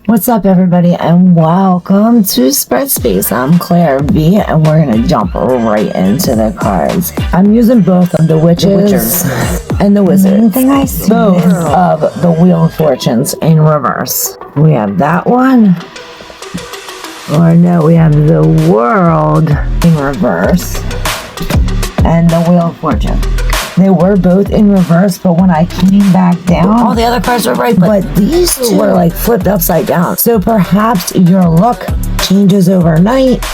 What's up, everybody, and welcome to Spread Space. I'm ClairV, and we're gonna jump right into the cards. I'm using both of the Witches and the Wizards. Both of the Wheel of Fortunes in reverse. We have that one. Or no, we have the World in reverse. And the Wheel of Fortune. They were both in reverse, but when I came back down, all the other cards were right, but these two were like flipped upside down. So perhaps your luck changes overnight.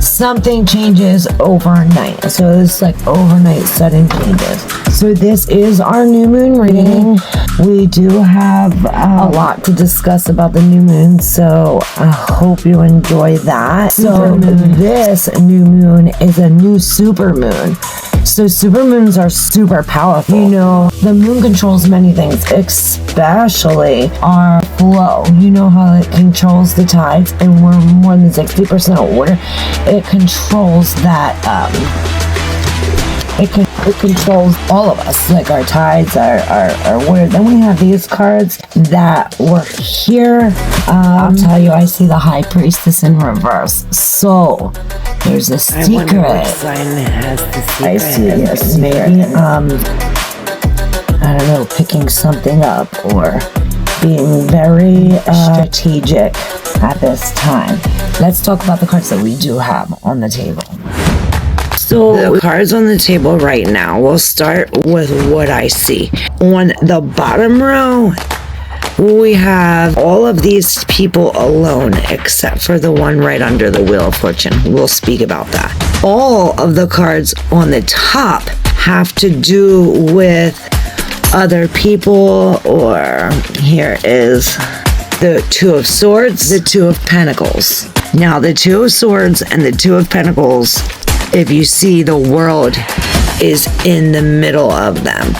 Something changes overnight. So it's like overnight sudden changes. So this is our new moon reading. We do have a lot to discuss about the new moon, so I hope you enjoy that. So this new moon is a new super moon. So supermoons are super powerful. You know, the moon controls many things, especially our flow. You know how it controls the tides, and we're more than 60% water. It controls that, it controls all of us, like our tides, our water. Then we have these cards that work here. I'll tell you, I see the High Priestess in reverse. So there's a secret. I wonder which sign has the secret. I see this. Maybe, I don't know, picking something up or being very strategic at this time. Let's talk about the cards that we do have on the table. So the cards on the table right now, we'll start with what I see. On the bottom row, we have all of these people alone except for the one right under the Wheel of Fortune. We'll speak about that. All of the cards on the top have to do with other people, or here is the Two of Swords, the Two of Pentacles. Now the Two of Swords and the Two of Pentacles, if you see, the world is in the middle of them.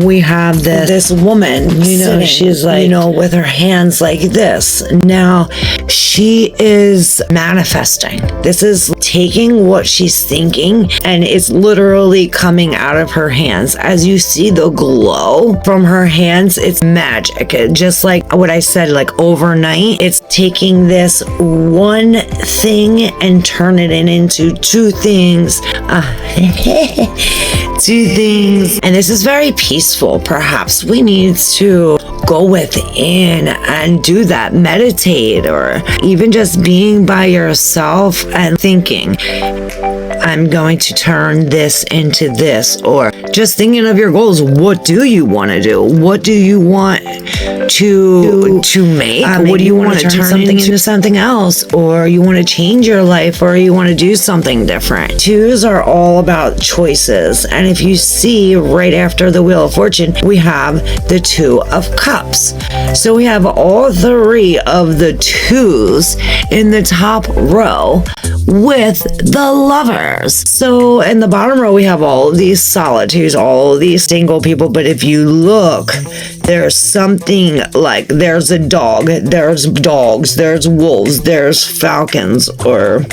We have this woman, you know, sitting, she's like, you know, with her hands like this. Now, she is manifesting. This is taking what she's thinking, and it's literally coming out of her hands. As you see the glow from her hands, it's magic. Just like what I said, like overnight, it's taking this one thing and turn it into two things. Two things. And this is very peaceful. Perhaps we need to go within and do that, meditate, or even just being by yourself and thinking, I'm going to turn this into this, or just thinking of your goals. What do you want to do? What do you want to make? What do you want to turn something into something else, or you want to change your life, or you want to do something different? Twos are all about choices. And if you see right after the Wheel of Fortune, we have the Two of Cups. So we have all three of the twos in the top row with the Lovers. So in the bottom row, we have all of these solitudes, all of these single people. But if you look, there's something like there's a dog, there's dogs, there's wolves, there's falcons or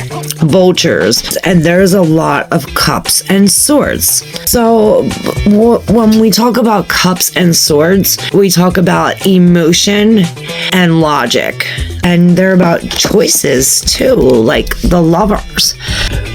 vultures, and there's a lot of cups and swords. So when we talk about cups and swords, we talk about emotion and logic, and they're about choices too, like the Lovers.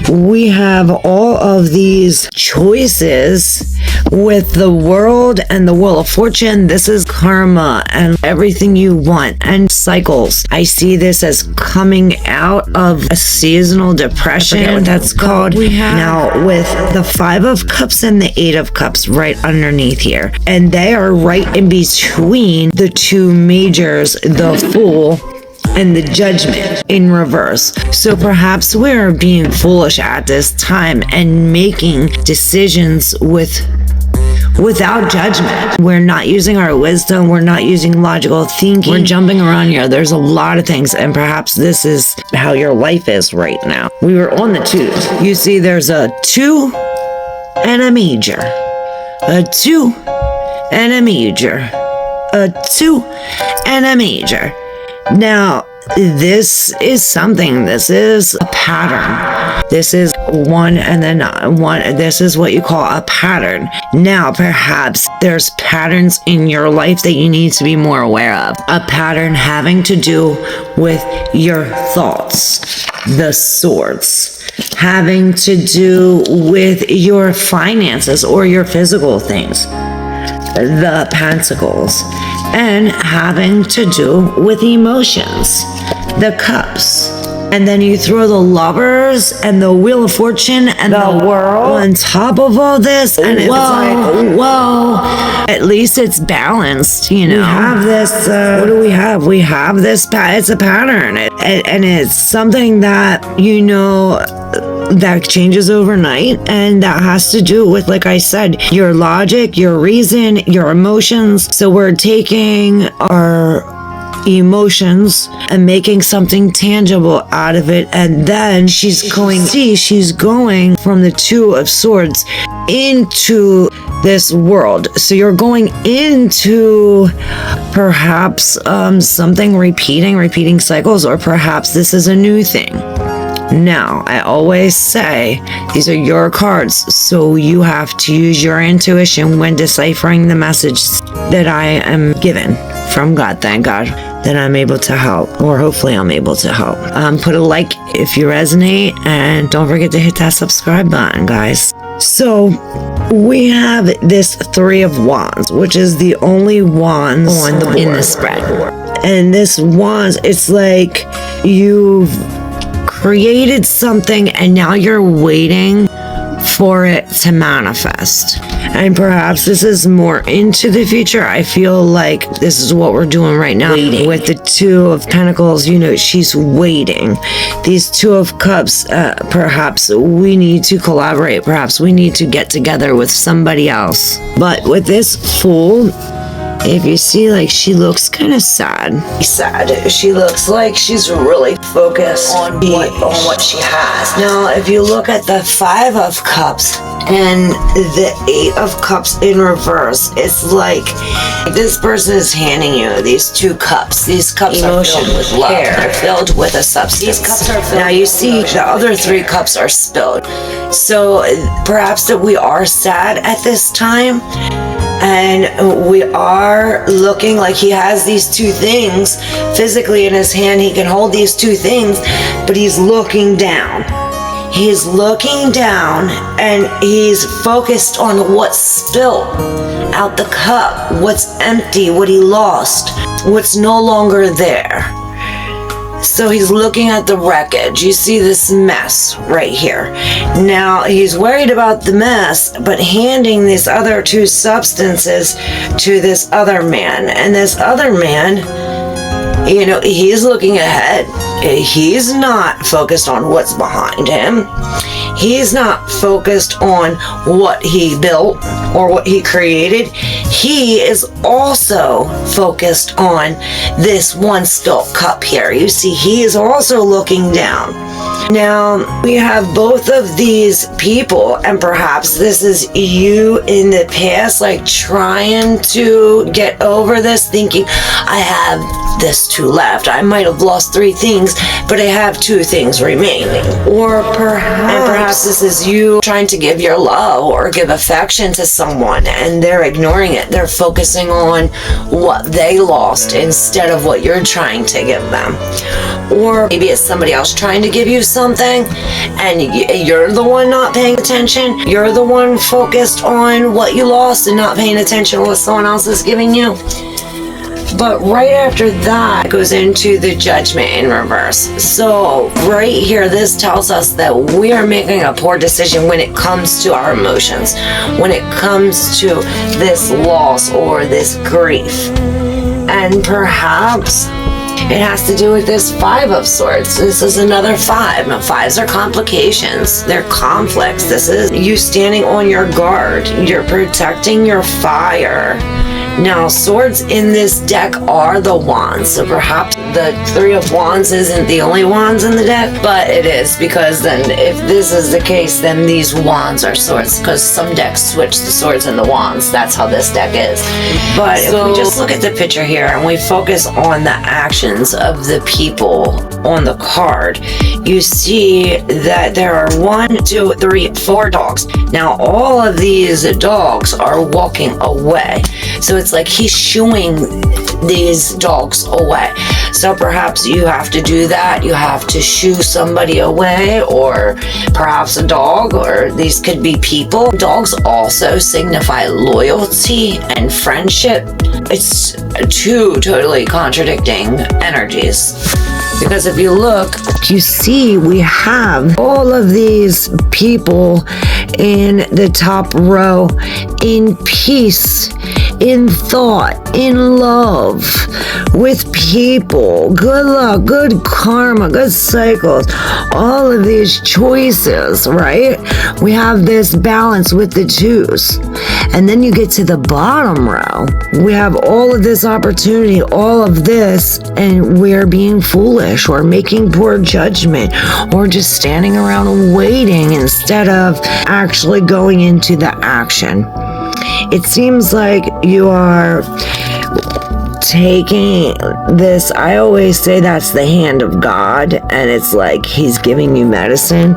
We have all of these choices with the World and the Wheel of Fortune. This is karma and everything you want and cycles. I see this as coming out of a seasonal depression, that's called. Now with the Five of Cups and the Eight of Cups right underneath here, and they are right in between the two majors, the Fool and the Judgment in reverse. So perhaps we're being foolish at this time and making decisions without judgment. We're not using our wisdom. We're not using logical thinking. We're jumping around here. There's a lot of things, and perhaps this is how your life is right now. We were on the twos. You see there's a two and a major. A two and a major. A two and a major. Now, this is something. This is a pattern. This is one and then one. This is what you call a pattern. Now, perhaps there's patterns in your life that you need to be more aware of. A pattern having to do with your thoughts, the swords, having to do with your finances or your physical things, the pentacles, and having to do with emotions, the cups. And then you throw the lovers and the wheel of fortune and the world on top of all this, and it's like, whoa, at least it's balanced, you know. We have this, what do we have? We have this, it's a pattern, and it's something that, you know, that changes overnight, and that has to do with, like I said, your logic, your reason, your emotions. So we're taking our emotions and making something tangible out of it, and then she's going from the Two of Swords into this world. So you're going into perhaps something repeating cycles, or perhaps this is a new thing. Now, I always say these are your cards, so you have to use your intuition when deciphering the message that I am given from God. Thank God that I'm able to help, or hopefully I'm able to help. Put a like if you resonate, and don't forget to hit that subscribe button, guys. So we have this Three of Wands, which is the only wands on the board in the spread. And this wands, it's like you've created something and now you're waiting for it to manifest. And perhaps this is more into the future. I feel like this is what we're doing right now. Waiting. With the Two of Pentacles, you know, she's waiting. These Two of Cups, perhaps we need to collaborate. Perhaps we need to get together with somebody else. But with this Fool, if you see, like, she looks kind of sad. She looks like she's really focused on what she has. Now, if you look at the Five of Cups and the Eight of Cups in reverse, it's like this person is handing you these two cups. These cups are filled with love. They're filled with a substance. These cups are filled. Now you see the other three cups are spilled. So perhaps that we are sad at this time. And we are looking like he has these two things physically in his hand. He can hold these two things, but he's looking down. He's looking down and he's focused on what's spilled out the cup, what's empty, what he lost, what's no longer there. So he's looking at the wreckage. You see this mess right here. Now he's worried about the mess, but handing these other two substances to this other man. And this other man, you know, he's looking ahead. He's not focused on what's behind him. He's not focused on what he built or what he created. He is also focused on this one spilt cup here. You see, he is also looking down. Now, we have both of these people, and perhaps this is you in the past, like trying to get over this, thinking, I have this two left. I might have lost three things, but I have two things remaining. Or perhaps this is you trying to give your love or give affection to someone, and they're ignoring it. They're focusing on what they lost instead of what you're trying to give them. Or maybe it's somebody else trying to give you something, and you're the one not paying attention. You're the one focused on what you lost and not paying attention to what someone else is giving you. But right after that, it goes into the Judgment in reverse. So right here, this tells us that we are making a poor decision when it comes to our emotions, when it comes to this loss or this grief. And perhaps it has to do with this Five of Swords. This is another five. Now, fives are complications. They're conflicts. This is you standing on your guard. You're protecting your fire. Now, swords in this deck are the wands, so perhaps the Three of Wands isn't the only wands in the deck, but it is, because then if this is the case, then these wands are swords, because some decks switch the swords and the wands. That's how this deck is. But if we just look at the picture here and we focus on the actions of the people on the card, you see that there are 1, 2, 3, 4 dogs. Now, all of these dogs are walking away. So it's like he's shooing these dogs away. So perhaps you have to do that. You have to shoo somebody away, or perhaps a dog, or these could be people. Dogs also signify loyalty and friendship. It's two totally contradicting energies. Because if you look, you see we have all of these people in the top row in peace, in thought, in love, with people, good luck, good karma, good cycles, all of these choices, right? We have this balance with the twos. And then you get to the bottom row. We have all of this opportunity, all of this, and we're being foolish or making poor judgment or just standing around waiting instead of actually going into the action. It seems like you are taking this, I always say that's the hand of God, and it's like he's giving you medicine,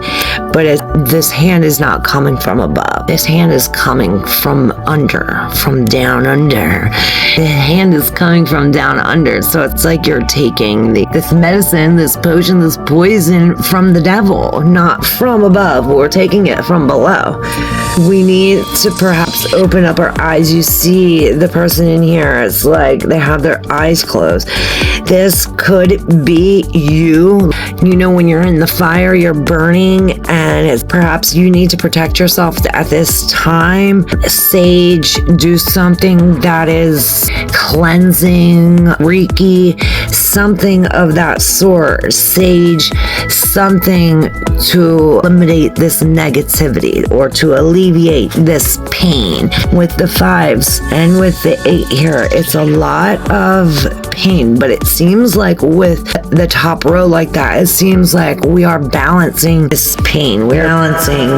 but this hand is not coming from above. This hand is coming from under, from down under. The hand is coming from down under, so it's like you're taking this medicine, this potion, this poison from the devil, not from above. We're taking it from below. We need to perhaps open up our eyes. You see the person in here, it's like they have their eyes closed. This could be you. You know, when you're in the fire, you're burning, and it's perhaps you need to protect yourself at this time. Sage, do something that is cleansing, Reiki, something of that sort. Sage, something to eliminate this negativity or to alleviate this pain. With the 5s and with the 8 here, it's a lot of pain, but it seems like with the top row like that, it seems like we are balancing this pain. We're balancing.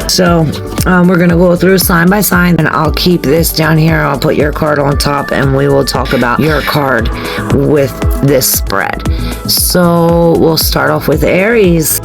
So we're going to go through sign by sign, and I'll keep this down here. I'll put your card on top, and we will talk about your card with this spread. So we'll start off with Aries.